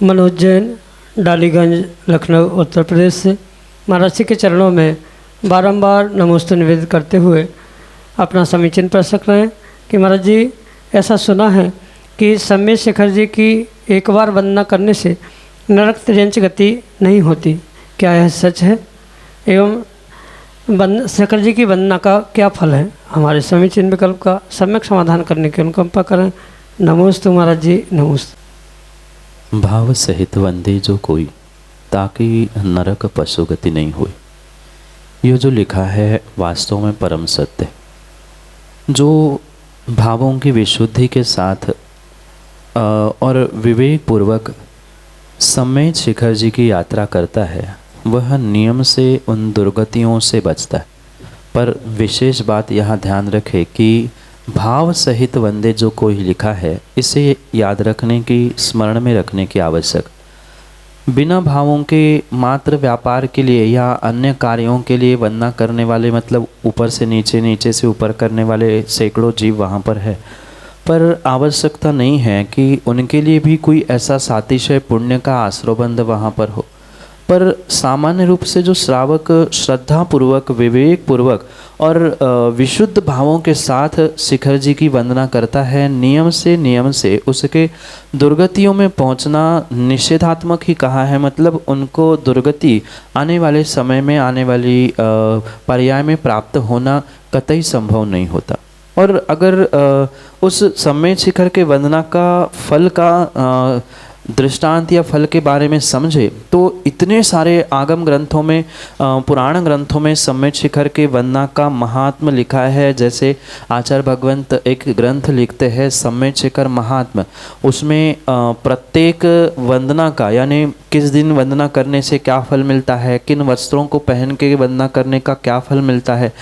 मनोज जैन, डालीगंज, लखनऊ, उत्तर प्रदेश से महाराज जी के चरणों में बारंबार नमोस्तु निवेदित करते हुए अपना समीचीन प्रश्न रहे हैं कि महाराज जी, ऐसा सुना है कि सम्यक शिखर जी की एक बार वंदना करने से नरक तिर्यंच गति नहीं होती, क्या यह सच है? एवं शिखर जी की वंदना का क्या फल है? हमारे समीचीन विकल्प का सम्यक समाधान करने की अनुकंपा करें। नमोस्तु महाराज जी, नमोस्तु। भाव सहित वंदे जो कोई, ताकि नरक पशु गति नहीं हुई। यह जो लिखा है वास्तव में परम सत्य। जो भावों की विशुद्धि के साथ और विवेक पूर्वक सम्यक शिखर जी की यात्रा करता है, वह नियम से उन दुर्गतियों से बचता है। पर विशेष बात यहाँ ध्यान रखे कि भाव सहित वंदे जो कोई लिखा है, इसे याद रखने की, स्मरण में रखने की आवश्यक। बिना भावों के मात्र व्यापार के लिए या अन्य कार्यों के लिए वंदना करने वाले, मतलब ऊपर से नीचे, नीचे से ऊपर करने वाले सैकड़ों जीव वहाँ पर है। पर आवश्यकता नहीं है कि उनके लिए भी कोई ऐसा सातिशय पुण्य का आश्रयबंध वहाँ पर हो। पर सामान्य रूप से जो श्रावक श्रद्धापूर्वक, विवेकपूर्वक और विशुद्ध भावों के साथ शिखर जी की वंदना करता है, नियम से उसके दुर्गतियों में पहुंचना निषेधात्मक ही कहा है। मतलब उनको दुर्गति आने वाले समय में, आने वाली पर्याय में प्राप्त होना कतई संभव नहीं होता। और अगर उस सम्यक शिखर के वंदना का फल का दृष्टांत या फल के बारे में समझे तो इतने सारे आगम ग्रंथों में, पुराण ग्रंथों में सम्यक शिखर के वंदना का महात्म लिखा है। जैसे आचार्य भगवंत एक ग्रंथ लिखते हैं सम्यक शिखर महात्म। उसमें प्रत्येक वंदना का, यानी किस दिन वंदना करने से क्या फल मिलता है, किन वस्त्रों को पहन के वंदना करने का क्या फल मिलता है,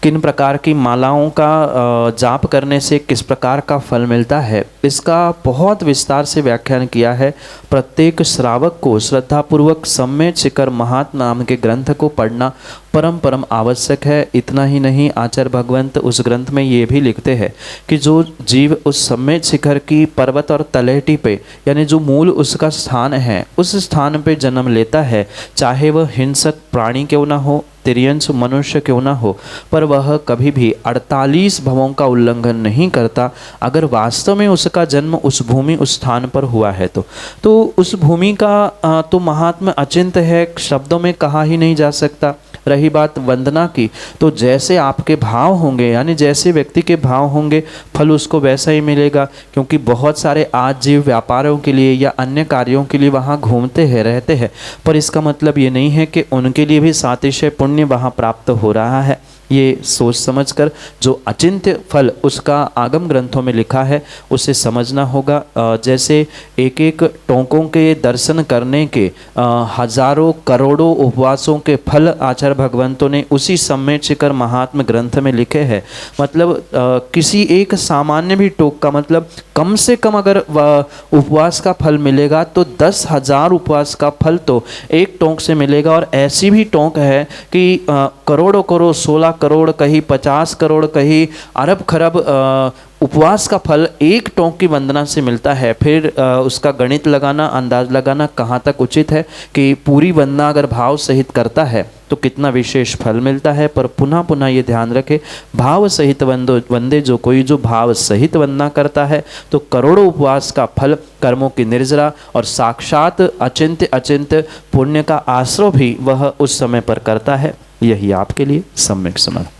किन प्रकार की मालाओं का जाप करने से किस प्रकार का फल मिलता है, इसका बहुत विस्तार से व्याख्यान किया है। प्रत्येक श्रावक को श्रद्धापूर्वक सम्यक शिखर महात्म नाम के ग्रंथ को पढ़ना परम आवश्यक है। इतना ही नहीं, आचार्य भगवंत उस ग्रंथ में ये भी लिखते हैं कि जो जीव उस सम्यक शिखर की पर्वत और तलहटी पे, यानी जो मूल उसका स्थान है, उस स्थान पे जन्म लेता है, चाहे वह हिंसक प्राणी क्यों ना हो, तिर्यंच मनुष्य क्यों ना हो, पर वह कभी भी 48 भवों का उल्लंघन नहीं करता। अगर वास्तव में उसका जन्म उस भूमि, उस स्थान पर हुआ है तो उस भूमि का तो महात्म्य अचिंत्य है, शब्दों में कहा ही नहीं जा सकता। रही बात वंदना की, तो जैसे आपके भाव होंगे, यानी जैसे व्यक्ति के भाव होंगे, फल उसको वैसा ही मिलेगा। क्योंकि बहुत सारे आज जीव व्यापारों के लिए या अन्य कार्यों के लिए वहाँ घूमते हैं, रहते हैं, पर इसका मतलब ये नहीं है कि उनके लिए भी सातिशय पुण्य वहाँ प्राप्त हो रहा है। ये सोच समझकर जो अचिंत्य फल उसका आगम ग्रंथों में लिखा है उसे समझना होगा। जैसे एक एक टोंकों के दर्शन करने के हजारों करोड़ों उपवासों के फल आचार्य भगवंतों ने उसी सम्यक शिखर महात्म ग्रंथ में लिखे हैं। मतलब किसी एक सामान्य भी टोक का, मतलब कम से कम अगर उपवास का फल मिलेगा तो 10,000 उपवास का फल तो एक टोंक से मिलेगा। और ऐसी भी टोंक है कि करोड़ों करोड़, 16 करोड़, कहीं 50 करोड़, कहीं अरब खरब उपवास का फल एक टोंक की वंदना से मिलता है। फिर उसका गणित लगाना, अंदाज लगाना कहाँ तक उचित है कि पूरी वंदना अगर भाव सहित करता है तो कितना विशेष फल मिलता है। पर पुनः पुनः ये ध्यान रखे, भाव सहित वंदे जो कोई, जो भाव सहित वंदना करता है तो करोड़ों उपवास का फल, कर्मों की निर्जरा और साक्षात अचिंत्य पुण्य का आश्रय भी वह उस समय पर करता है। यही आपके लिए सम्यक समाधान।